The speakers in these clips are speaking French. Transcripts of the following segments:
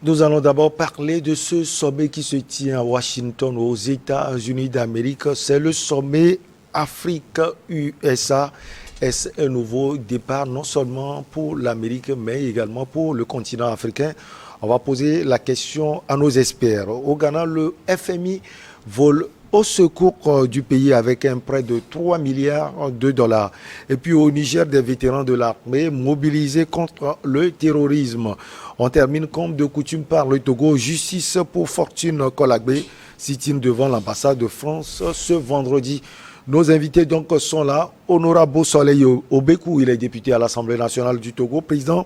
Nous allons d'abord parler de ce sommet qui se tient à Washington, aux États-Unis d'Amérique. C'est le sommet Afrique-USA. Est-ce un nouveau départ non seulement pour l'Amérique, mais également pour le continent africain? On va poser la question à nos experts. Au Ghana, le FMI vole au secours du pays avec un prêt de 3 milliards de dollars. Et puis au Niger, des vétérans de l'armée mobilisés contre le terrorisme. On termine comme de coutume par le Togo. Justice pour Fortune Kolagbe, sit-in devant l'ambassade de France ce vendredi. Nos invités donc sont là. Honorable Soleil Obekou, il est député à l'Assemblée nationale du Togo, président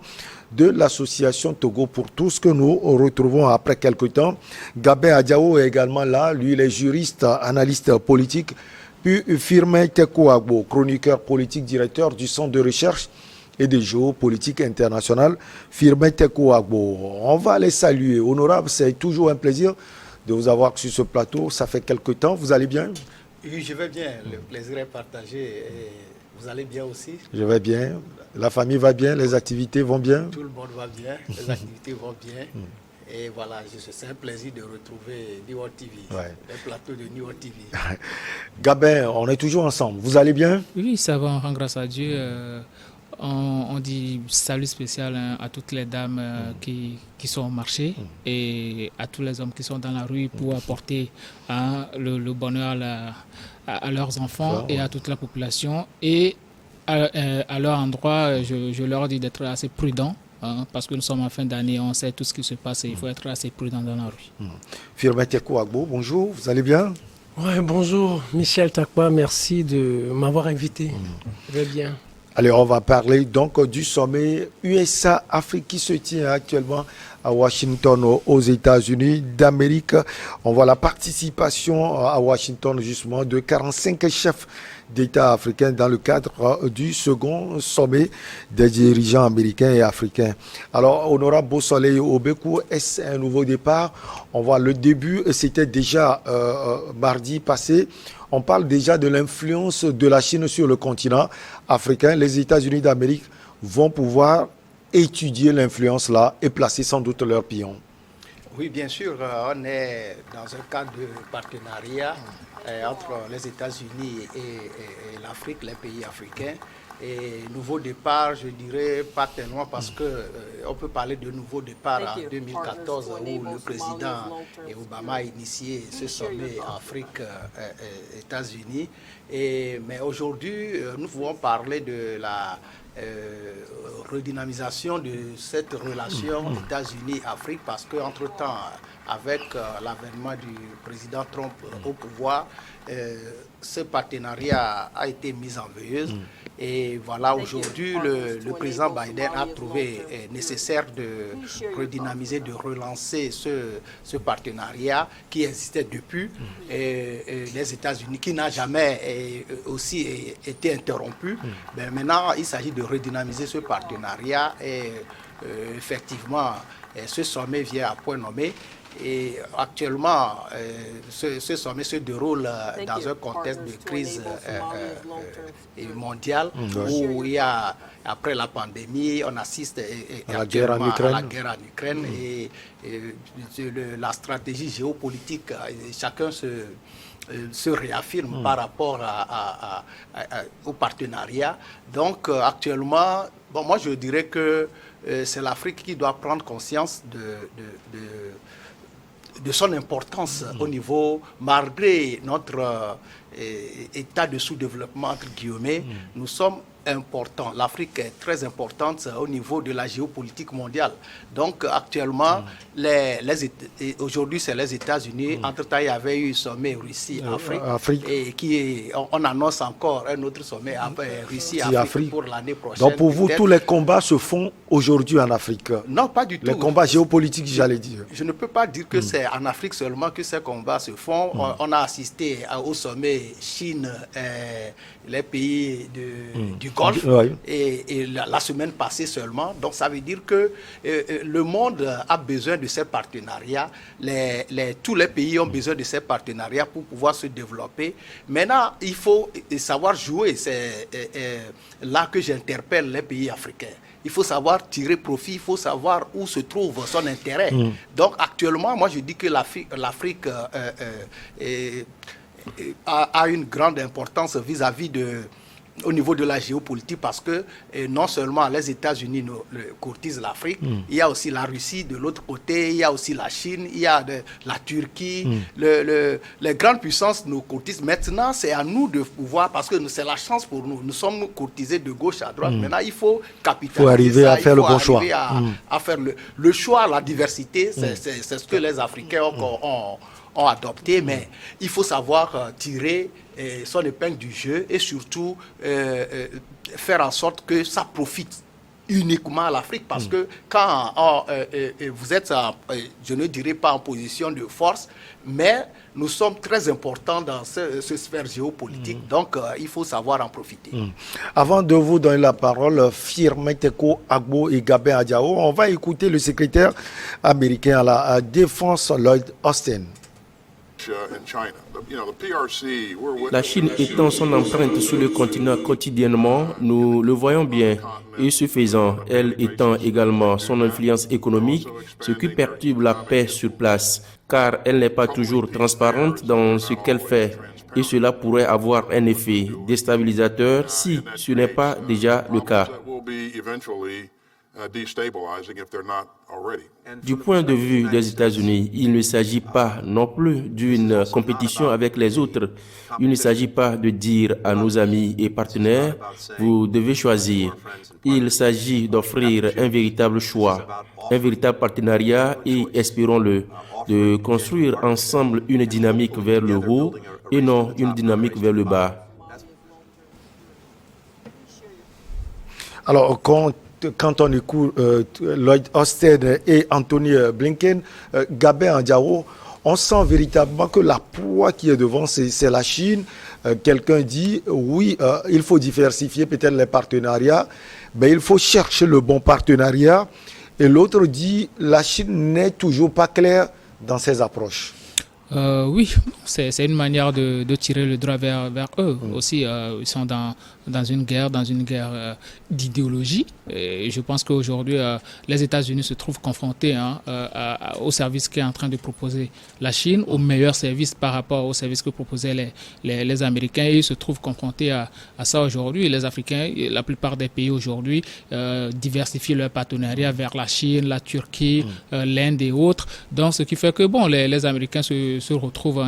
de l'association Togo pour tous que nous retrouvons après quelques temps. Gabin Adjao est également là. Lui, il est juriste, analyste politique. Puis Firmin Tekouagbo, chroniqueur politique, directeur du Centre de recherche et de géopolitique internationale. Firmin Tekouagbo, on va les saluer. Honorable, c'est toujours un plaisir de vous avoir sur ce plateau. Ça fait quelques temps. Vous allez bien? Oui, je vais bien. Le plaisir est partagé. Et vous allez bien aussi? Je vais bien. La famille va bien, les activités vont bien? Tout le monde va bien, les activités vont bien. Et voilà, c'est un plaisir de retrouver New World TV, le plateau de New World TV. Gabin, on est toujours ensemble. Vous allez bien? Oui, ça va, on rend grâce à Dieu. On dit salut spécial à toutes les dames qui sont au marché et à tous les hommes qui sont dans la rue pour apporter le bonheur à leurs enfants et à toute la population. Et à leur endroit, je leur dis d'être assez prudents. Parce que nous sommes en fin d'année, on sait tout ce qui se passe et il faut être assez prudent dans la rue. Firmin Tekouagbo, bonjour, vous allez bien? Oui, bonjour Michel Takwa, merci de m'avoir invité. Je vais bien. Allez, on va parler donc du sommet USA-Afrique qui se tient actuellement à Washington, aux États-Unis d'Amérique. On voit la participation à Washington justement de 45 chefs d'État africains dans le cadre du second sommet des dirigeants américains et africains. Alors, honorable Beausoleil Obekou, est-ce un nouveau départ? On voit le début, c'était déjà mardi passé. On parle déjà de l'influence de la Chine sur le continent africain. Les États-Unis d'Amérique vont pouvoir étudier l'influence là et placer sans doute leurs pions. Oui, bien sûr, on est dans un cadre de partenariat entre les États-Unis et l'Afrique, les pays africains. Et nouveau départ, je dirais pas tellement parce que on peut parler de nouveau départ en 2014 où le président Obama a initié ce sommet Afrique-États-Unis. Mais aujourd'hui, nous pouvons parler de la redynamisation de cette relation États-Unis-Afrique parce qu'entre-temps, avec l'avènement du président Trump au pouvoir, ce partenariat a été mis en veilleuse. Et voilà, aujourd'hui, le président Biden a trouvé nécessaire de redynamiser, de relancer ce partenariat qui existait depuis les États-Unis, qui n'a jamais aussi été interrompu. Mais maintenant, il s'agit de redynamiser ce partenariat et effectivement, ce sommet vient à point nommé. Et actuellement, ce sommet se déroule dans un contexte de crise mondiale où il y a, après la pandémie, on assiste à la guerre en Ukraine et la stratégie géopolitique, chacun se réaffirme par rapport au partenariat. Donc actuellement, moi je dirais que c'est l'Afrique qui doit prendre conscience de son importance au niveau, malgré notre état de sous-développement, entre guillemets, nous sommes importants. L'Afrique est très importante au niveau de la géopolitique mondiale. Donc actuellement, aujourd'hui c'est les États-Unis. Entre-temps, il y avait eu un sommet Russie-Afrique et on annonce encore un autre sommet Russie-Afrique pour l'année prochaine. Donc pour vous, tous les combats se font aujourd'hui en Afrique? Non, pas du tout. Les combats géopolitiques, j'allais dire. Je ne peux pas dire que c'est en Afrique seulement que ces combats se font. On a assisté au sommet Chine, les pays du Golfe, et la semaine passée seulement. Donc ça veut dire que le monde a besoin de ces partenariats. Tous les pays ont besoin de ces partenariats pour pouvoir se développer. Maintenant, il faut savoir jouer. C'est là que j'interpelle les pays africains. il faut savoir tirer profit, il faut savoir où se trouve son intérêt. Donc actuellement, moi je dis que l'Afrique a une grande importance vis-à-vis au niveau de la géopolitique parce que non seulement les États-Unis courtisent l'Afrique, il y a aussi la Russie de l'autre côté, il y a aussi la Chine, il y a la Turquie. Les grandes puissances nous courtisent. Maintenant, c'est à nous de pouvoir, parce que c'est la chance pour nous. Nous sommes courtisés de gauche à droite. Maintenant, il faut capitaliser. Il faut arriver à faire le bon choix. À faire le choix, la diversité, c'est ce que les Africains ont adopté, mais il faut savoir tirer son épingle du jeu et surtout faire en sorte que ça profite uniquement à l'Afrique, parce que quand vous êtes, je ne dirais pas en position de force, mais nous sommes très importants dans ce sphère géopolitique, donc il faut savoir en profiter. Avant de vous donner la parole, Firmin Teko Agbo et Gabin Adjao, on va écouter le secrétaire américain à la défense, Lloyd Austin. La Chine étend son empreinte sur le continent quotidiennement, nous le voyons bien. Et ce faisant, elle étend également son influence économique, ce qui perturbe la paix sur place, car elle n'est pas toujours transparente dans ce qu'elle fait. Et cela pourrait avoir un effet déstabilisateur si ce n'est pas déjà le cas. Du point de vue des États-Unis, il ne s'agit pas non plus d'une compétition avec les autres. Il ne s'agit pas de dire à nos amis et partenaires, vous devez choisir. Il s'agit d'offrir un véritable choix, un véritable partenariat et, espérons-le, de construire ensemble une dynamique vers le haut et non une dynamique vers le bas. Alors, quand on écoute Lloyd Austin et Anthony Blinken, Gabin Adjao, on sent véritablement que la proie qui est devant, c'est la Chine. Quelqu'un dit, oui, il faut diversifier peut-être les partenariats, mais il faut chercher le bon partenariat. Et l'autre dit, la Chine n'est toujours pas claire dans ses approches. Oui, c'est une manière de tirer le droit vers eux. Aussi, ils sont dans une guerre d'idéologie. Et je pense qu'aujourd'hui, les États-Unis se trouvent confrontés au service qu'est en train de proposer la Chine, au meilleur service par rapport au service que proposaient les Américains. Et ils se trouvent confrontés à ça aujourd'hui. Les Africains, la plupart des pays aujourd'hui, diversifient leur partenariat vers la Chine, la Turquie, l'Inde et autres. Donc, ce qui fait que les Américains se retrouvent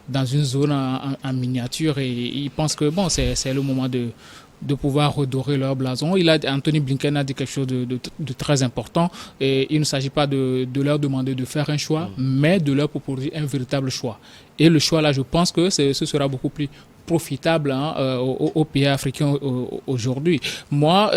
dans une zone en miniature et ils pensent que c'est le moment de pouvoir redorer leur blason. Anthony Blinken a dit quelque chose de très important et il ne s'agit pas de leur demander de faire un choix, mais de leur proposer un véritable choix. Et le choix là, je pense que ce sera beaucoup plus profitable aux pays africains aujourd'hui. Moi,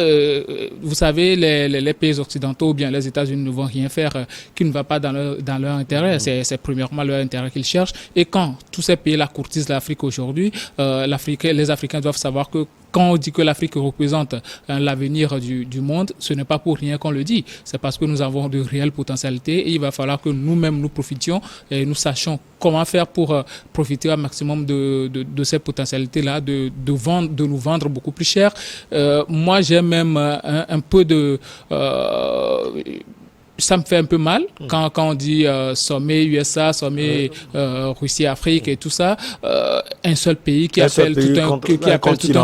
vous savez, les pays occidentaux ou bien les États-Unis ne vont rien faire qui ne va pas dans leur intérêt. C'est premièrement leur intérêt qu'ils cherchent. Et quand tous ces pays-là courtisent l'Afrique aujourd'hui, les Africains doivent savoir que quand on dit que l'Afrique représente l'avenir du monde, ce n'est pas pour rien qu'on le dit. C'est parce que nous avons de réelles potentialités et il va falloir que nous-mêmes nous profitions et nous sachions comment faire pour profiter au maximum de ces potentialités-là, de nous vendre beaucoup plus cher. Moi, j'ai même un peu de... ça me fait un peu mal quand on dit sommet USA, sommet Russie-Afrique et tout ça. Un seul pays qui appelle tout un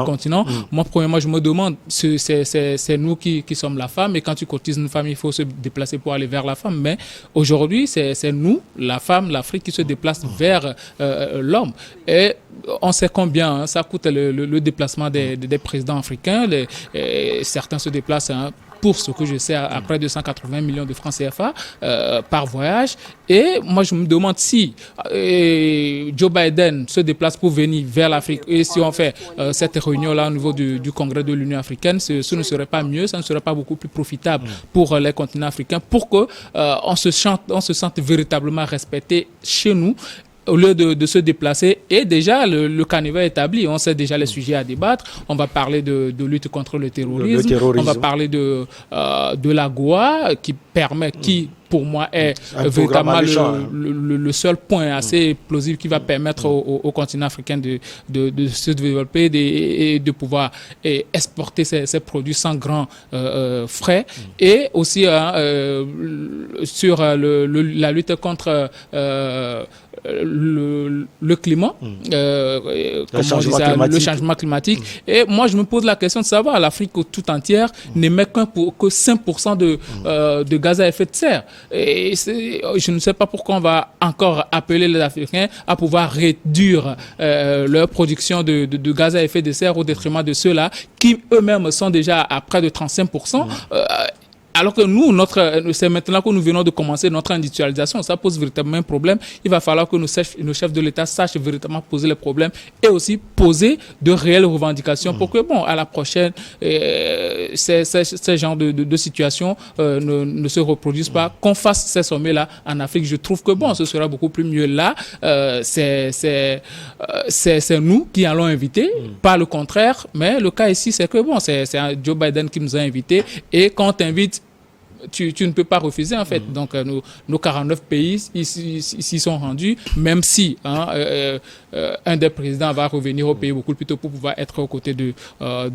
continent. Moi, premièrement, je me demande, c'est nous qui sommes la femme, et quand tu cotises une femme, il faut se déplacer pour aller vers la femme. Mais aujourd'hui, c'est nous, la femme, l'Afrique, qui se déplace vers l'homme. Et on sait combien ça coûte le déplacement des présidents africains. Certains se déplacent pour ce que je sais, à près de 180 millions de francs CFA par voyage. Et moi, je me demande si Joe Biden se déplace pour venir vers l'Afrique et si on fait cette réunion-là au niveau du Congrès de l'Union africaine, ce ne serait pas mieux, ça ne serait pas beaucoup plus profitable pour les continents africains pour qu'on se sente véritablement respecté chez nous au lieu de se déplacer, et déjà le canivet est établi. On sait déjà les sujets à débattre. On va parler de lutte contre le terrorisme. On va parler de l'AGOA qui pour moi est véritablement le seul point assez plausible qui va permettre au continent africain de se développer et de pouvoir exporter ses produits sans grands frais. Et aussi sur la lutte contre le climat, le changement climatique. Et moi, je me pose la question de savoir, l'Afrique tout entière n'émet que 5% de gaz à effet de serre. Et je ne sais pas pourquoi on va encore appeler les Africains à pouvoir réduire leur production de gaz à effet de serre au détriment de ceux-là qui eux-mêmes sont déjà à près de 35%. Alors que nous, c'est maintenant que nous venons de commencer notre industrialisation, ça pose véritablement un problème. Il va falloir que nos chefs de l'État sachent véritablement poser les problèmes et aussi poser de réelles revendications pour que, à la prochaine, ces genres de situations ne se reproduisent pas. Qu'on fasse ces sommets-là en Afrique, je trouve que, ce sera beaucoup plus mieux là. C'est nous qui allons inviter, pas le contraire. Mais le cas ici, c'est que, c'est Joe Biden qui nous a invités. Et quand on t'invite, tu ne peux pas refuser en fait. Donc nos 49 pays s'y sont rendus, même si un des présidents va revenir au pays beaucoup plus tôt pour pouvoir être aux côtés de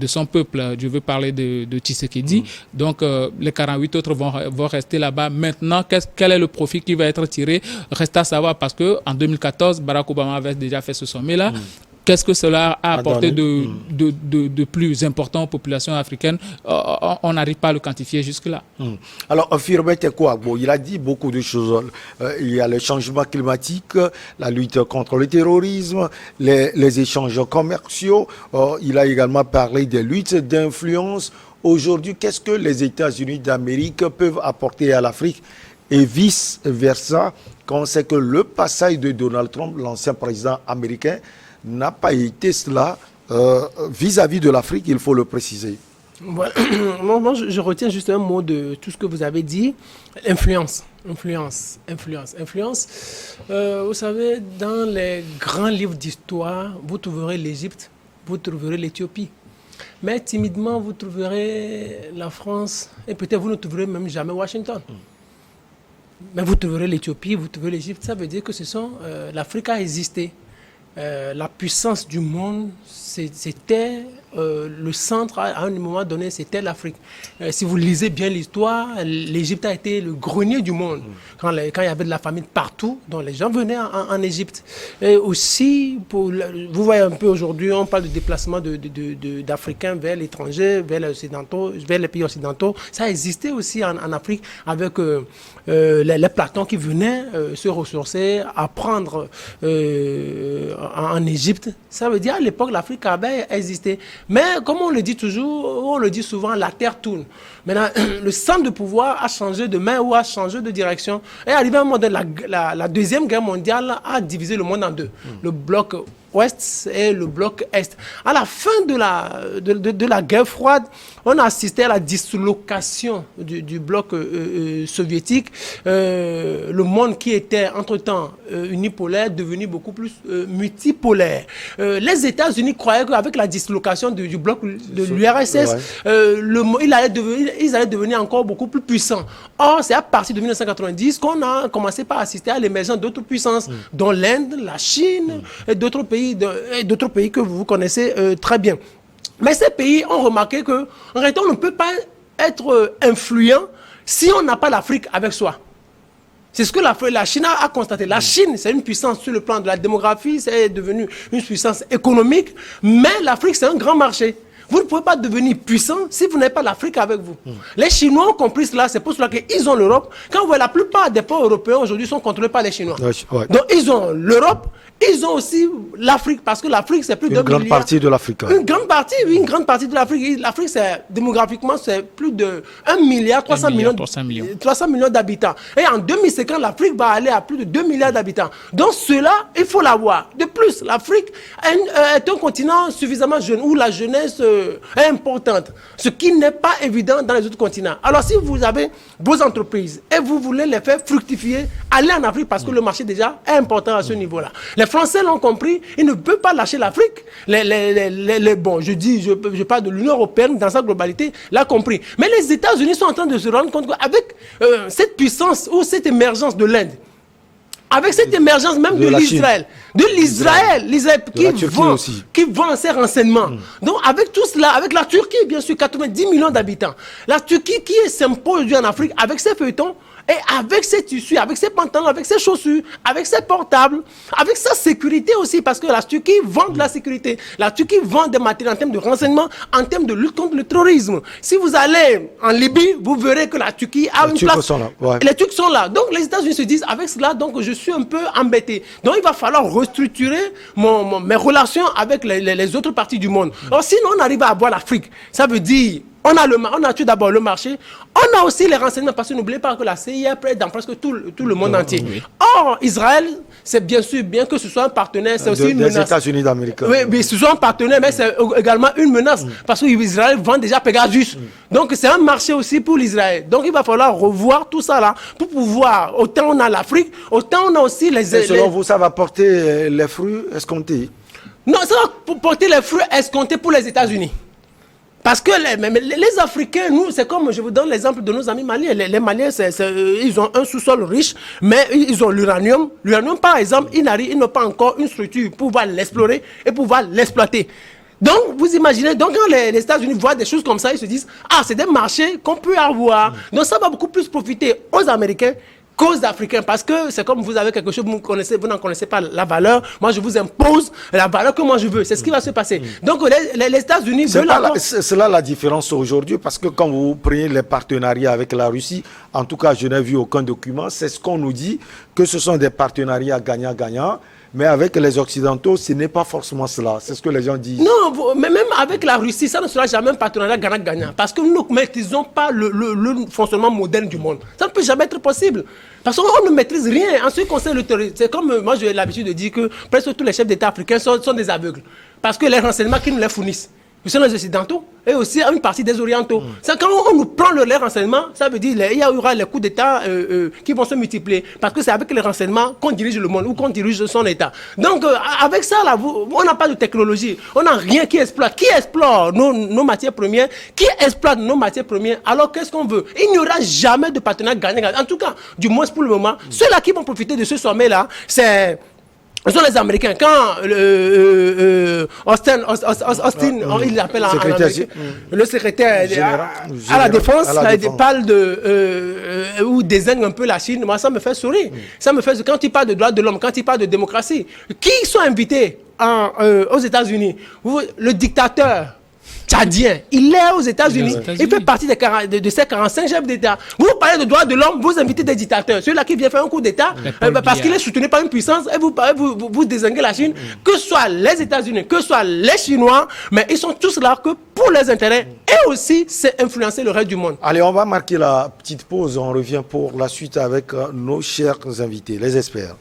son peuple. Je veux parler de Tshisekedi. Donc les 48 autres vont rester là-bas. Maintenant, quel est le profit qui va être tiré? Reste à savoir, parce que en 2014, Barack Obama avait déjà fait ce sommet-là. Qu'est-ce que cela a apporté de plus important aux populations africaines? On n'arrive pas à le quantifier jusque-là. Alors, Firmet Ekouagbo, il a dit beaucoup de choses. Il y a le changement climatique, la lutte contre le terrorisme, les échanges commerciaux. Il a également parlé des luttes d'influence. Aujourd'hui, qu'est-ce que les États-Unis d'Amérique peuvent apporter à l'Afrique et vice-versa, quand on sait que le passage de Donald Trump, l'ancien président américain, n'a pas été cela vis-à-vis de l'Afrique, il faut le préciser. Voilà. Moi, je retiens juste un mot de tout ce que vous avez dit. Influence. Vous savez, dans les grands livres d'histoire, vous trouverez l'Égypte, vous trouverez l'Éthiopie. Mais timidement, vous trouverez la France et peut-être vous ne trouverez même jamais Washington. Mais vous trouverez l'Éthiopie, vous trouverez l'Égypte. Ça veut dire que l'Afrique a existé. La puissance du monde, c'était le centre, à un moment donné, c'était l'Afrique. Si vous lisez bien l'histoire, l'Égypte a été le grenier du monde. Quand il y avait de la famine partout, donc les gens venaient en Égypte. Et aussi, vous voyez un peu aujourd'hui, on parle de déplacement d'Africains vers l'étranger, vers les pays occidentaux. Ça existait aussi en Afrique avec les Platons qui venaient se ressourcer, apprendre en Égypte. Ça veut dire à l'époque, l'Afrique avait existé. Mais comme on le dit toujours, on le dit souvent, la terre tourne. Maintenant, le centre de pouvoir a changé de main ou a changé de direction. Et arrivé à un moment donné, la Deuxième Guerre mondiale a divisé le monde en deux. Le bloc Ouest et le bloc Est. À la fin de la guerre froide, on a assisté à la dislocation du bloc soviétique. Le monde qui était entre-temps unipolaire est devenu beaucoup plus multipolaire. Les États-Unis croyaient qu'avec la dislocation du bloc de l'URSS, ils allaient devenir encore beaucoup plus puissants. Or, c'est à partir de 1990 qu'on a commencé par assister à l'émergence d'autres puissances, dont l'Inde, la Chine et d'autres pays que vous connaissez très bien. Mais ces pays ont remarqué qu'en réalité, on ne peut pas être influent si on n'a pas l'Afrique avec soi. C'est ce que la Chine a constaté. La Chine, c'est une puissance sur le plan de la démographie, c'est devenu une puissance économique, mais l'Afrique, c'est un grand marché. Vous ne pouvez pas devenir puissant si vous n'avez pas l'Afrique avec vous. Les Chinois ont compris cela, c'est pour cela qu'ils ont l'Europe. Quand vous voyez, la plupart des ports européens aujourd'hui sont contrôlés par les Chinois. Donc ils ont l'Europe, ils ont aussi l'Afrique, parce que l'Afrique c'est plus de 2 milliards. Une grande partie de l'Afrique. Une grande partie de l'Afrique. L'Afrique, démographiquement, c'est plus de 1 milliard 300 millions d'habitants. Et en 2050, l'Afrique va aller à plus de 2 milliards d'habitants. Donc cela, il faut l'avoir. De plus, l'Afrique est un continent suffisamment jeune, où la jeunesse importante, ce qui n'est pas évident dans les autres continents. Alors si vous avez vos entreprises et vous voulez les faire fructifier, allez en Afrique parce que le marché déjà est important à ce niveau-là. Les Français l'ont compris, ils ne peuvent pas lâcher l'Afrique. Bon, je parle de l'Union européenne dans sa globalité, l'a compris. Mais les États-Unis sont en train de se rendre compte qu'avec cette puissance ou cette émergence de l'Inde, avec cette émergence même de l'Israël, qui vend ses renseignements. Donc avec tout cela, avec la Turquie, bien sûr, 90 millions d'habitants, la Turquie qui s'impose aujourd'hui en Afrique avec ses feuilletons, et avec ses tissus, avec ses pantalons, avec ses chaussures, avec ses portables, avec sa sécurité aussi, parce que la Turquie vend de la sécurité. La Turquie vend des matériels en termes de renseignement, en termes de lutte contre le terrorisme. Si vous allez en Libye, vous verrez que la Turquie a une place. Les Turcs sont là. Donc les États-Unis se disent, avec cela, donc je suis un peu embêté. Donc il va falloir restructurer mes relations avec les autres parties du monde. Alors sinon on arrive à avoir l'Afrique. Ça veut dire... On a tout d'abord le marché, on a aussi les renseignements, parce que n'oubliez pas que la CIA est prête dans presque tout le monde entier. Oui. Or, Israël, c'est bien sûr, bien que ce soit un partenaire, c'est aussi une menace. Des États-Unis d'Amérique. Oui, mais ce soit un partenaire, mais c'est également une menace, parce que Israël vend déjà Pegasus. Donc c'est un marché aussi pour l'Israël. Donc il va falloir revoir tout ça là, pour pouvoir, autant on a l'Afrique, autant on a aussi les... Selon vous, ça va porter les fruits escomptés? Non, ça va porter les fruits escomptés pour les États-Unis. Parce que les Africains, nous, c'est comme, je vous donne l'exemple de nos amis maliens. Les Maliens, ils ont un sous-sol riche, mais ils ont l'uranium. L'uranium, par exemple, ils n'ont pas encore une structure pour pouvoir l'explorer et pouvoir l'exploiter. Donc, vous imaginez, donc quand les États-Unis voient des choses comme ça, ils se disent, ah, c'est des marchés qu'on peut avoir. Donc, ça va beaucoup plus profiter aux Américains qu'aux Africains, parce que c'est comme vous avez quelque chose, vous n'en connaissez pas la valeur, moi je vous impose la valeur que moi je veux, c'est ce qui va se passer. Donc les États-Unis veulent... C'est là la différence aujourd'hui, parce que quand vous prenez les partenariats avec la Russie, en tout cas je n'ai vu aucun document, c'est ce qu'on nous dit, que ce sont des partenariats gagnant-gagnant. Mais avec les Occidentaux, ce n'est pas forcément cela. C'est ce que les gens disent. Non, mais même avec la Russie, ça ne sera jamais un partenariat gagnant-gagnant. Parce que nous ne maîtrisons pas le fonctionnement moderne du monde. Ça ne peut jamais être possible. Parce qu'on ne maîtrise rien en ce qui concerne le terrorisme. C'est comme moi, j'ai l'habitude de dire que presque tous les chefs d'État africains sont des aveugles. Parce que les renseignements qu'ils nous les fournissent, ce sont les Occidentaux et aussi une partie des Orientaux. C'est quand on nous prend les renseignements, ça veut dire qu'il y aura les coups d'État qui vont se multiplier. Parce que c'est avec les renseignements qu'on dirige le monde ou qu'on dirige son État. Donc, avec ça, là, on n'a pas de technologie. On n'a rien qui exploite. Qui exploite nos matières premières? Qui exploite nos matières premières? Alors, qu'est-ce qu'on veut? Il n'y aura jamais de partenaire gagnant. En tout cas, du moins pour le moment, ceux-là qui vont profiter de ce sommet-là, ce sont les Américains. Quand Austin, il l'appelle le secrétaire à la défense, parle ou désigne un peu la Chine, moi ça me fait sourire. Ça me fait, quand il parle de droits de l'homme, quand il parle de démocratie, qui sont invités aux États-Unis? Le dictateur tchadien, il est aux États-Unis. Il fait partie de ces 45 chefs d'État. Vous parlez de droits de l'homme, vous invitez des dictateurs. Celui-là qui vient faire un coup d'État, parce qu'il est soutenu par une puissance, et vous désinguez la Chine, que ce soit les États-Unis, que ce soit les Chinois, mais ils sont tous là que pour les intérêts, et aussi c'est influencer le reste du monde. Allez, on va marquer la petite pause, on revient pour la suite avec nos chers invités, les experts.